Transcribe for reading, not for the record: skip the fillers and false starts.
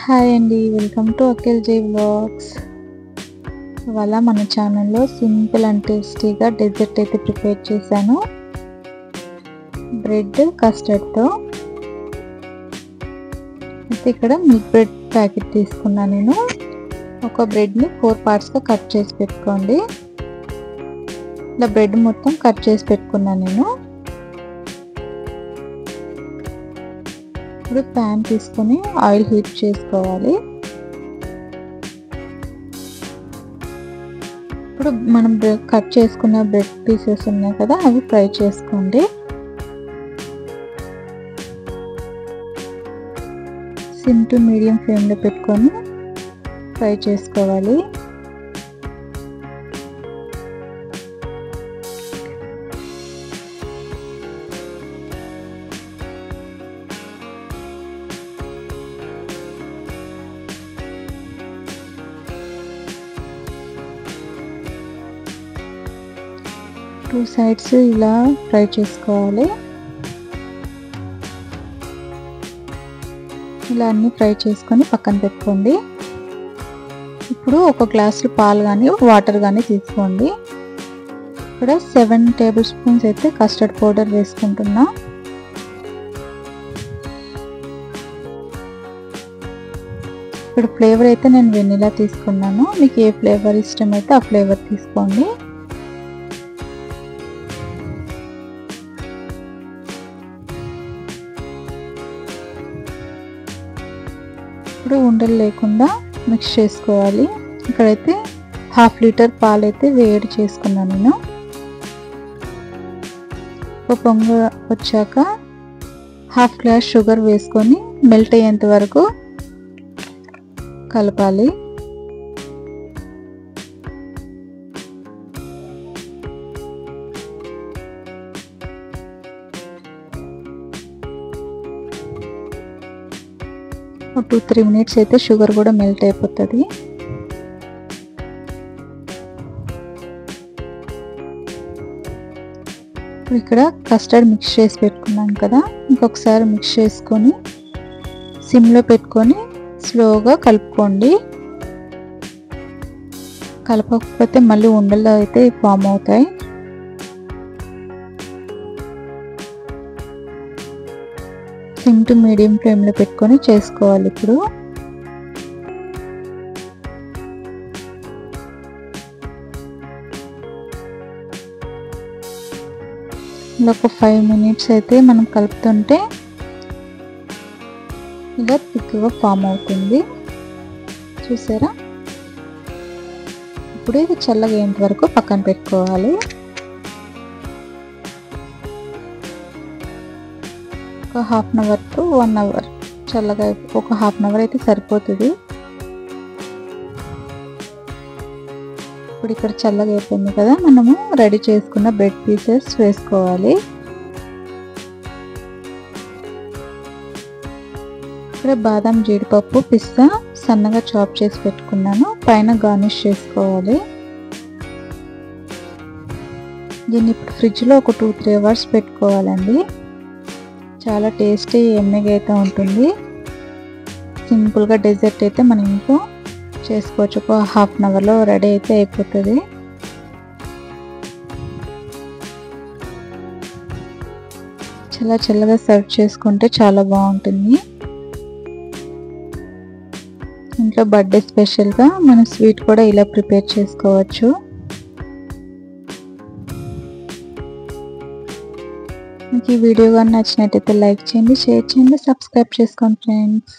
Hi అండి, welcome to Akhil ji vlogs. ఇవాళ మన ఛానల్లో సింపుల్ అండ్ టేస్టీగా డెజర్ట్ అయితే ప్రిపేర్ చేశాను. బ్రెడ్ కస్టర్డ్తో. అయితే ఇక్కడ మిల్క్ బ్రెడ్ ప్యాకెట్ తీసుకున్నాను నేను. ఒక బ్రెడ్ని 4 పార్ట్స్గా కట్ చేసి పెట్టుకోండి. ఇలా బ్రెడ్ మొత్తం కట్ చేసి పెట్టుకున్నాను నేను. ఇప్పుడు ప్యాన్ తీసుకొని ఆయిల్ హీట్ చేసుకోవాలి. ఇప్పుడు మనం కట్ చేసుకున్న బ్రెడ్ పీసెస్ ఉన్నాయి కదా, అవి ఫ్రై చేసుకోండి. సిమ్ టు మీడియం ఫ్లేమ్లో పెట్టుకొని ఫ్రై చేసుకోవాలి. టూ సైడ్స్ ఇలా ఫ్రై చేసుకోవాలి. ఇలా అన్ని ఫ్రై చేసుకొని పక్కన పెట్టుకోండి. ఇప్పుడు ఒక గ్లాసు పాలు కానీ వాటర్ కానీ తీసుకోండి. ఇక్కడ 7 టేబుల్ స్పూన్స్ అయితే కస్టర్డ్ పౌడర్ వేసుకుంటున్నా. ఇప్పుడు ఫ్లేవర్ అయితే నేను వెనిలా తీసుకున్నాను. మీకు ఏ ఫ్లేవర్ ఇష్టమైతే ఆ ఫ్లేవర్ తీసుకోండి. ఇప్పుడు ఉండలు లేకుండా మిక్స్ చేసుకోవాలి. ఇక్కడైతే 1/2 లీటర్ పాలు అయితే వేడి చేసుకున్నాను నేను. ఒక పొంగు వచ్చాక 1/2 గ్లాస్ షుగర్ వేసుకొని మెల్ట్ అయ్యేంత వరకు కలపాలి. ఒక 2-3 మినిట్స్ అయితే షుగర్ కూడా మెల్ట్ అయిపోతుంది. ఇక్కడ కస్టర్డ్ మిక్స్ చేసి పెట్టుకున్నాం కదా, ఇంకొకసారి మిక్స్ చేసుకొని సిమ్లో పెట్టుకొని స్లోగా కలుపుకోండి. కలపకపోతే మళ్ళీ ఉండలు అయితే ఫామ్ అవుతాయి. సిమ్ టు మీడియం ఫ్లేమ్లో పెట్టుకొని చేసుకోవాలి. ఇప్పుడు ఇలా ఒక 5 మినిట్స్ అయితే మనం కలుపుతుంటే ఇలా థిక్గా ఫామ్ అవుతుంది. చూసారా? ఇప్పుడు ఇది చల్లగా అయ్యేంత వరకు పక్కన పెట్టుకోవాలి. ఒక 1/2 అవర్ టు 1 అవర్ చల్లగా, ఒక 1/2 అవర్ అయితే సరిపోతుంది. ఇప్పుడు ఇక్కడ చల్లగా అయిపోయింది కదా, మనము రెడీ చేసుకున్న బ్రెడ్ పీసెస్ వేసుకోవాలి. ఇక్కడ బాదం, జీడిపప్పు, పిస్తా సన్నగా చాప్ చేసి పెట్టుకున్నాను. పైన గార్నిష్ చేసుకోవాలి. దీన్ని ఇప్పుడు ఫ్రిడ్జ్లో ఒక 2-3 అవర్స్ పెట్టుకోవాలండి. చాలా టేస్టీ ఎమ్మీగా అయితే ఉంటుంది. సింపుల్గా డెజర్ట్ అయితే మనం ఇంట్లో చేసుకోవచ్చు. ఒక 1/2 అవర్లో రెడీ అయితే అయిపోతుంది. చాలా చల్లగా సర్వ్ చేసుకుంటే చాలా బాగుంటుంది. ఇంట్లో బర్త్డే స్పెషల్గా మనం స్వీట్ కూడా ఇలా ప్రిపేర్ చేసుకోవచ్చు. మీకు ఈ వీడియో కానీ నచ్చినట్టయితే లైక్ చేయండి, షేర్ చేయండి, సబ్స్క్రైబ్ చేసుకోండి ఫ్రెండ్స్.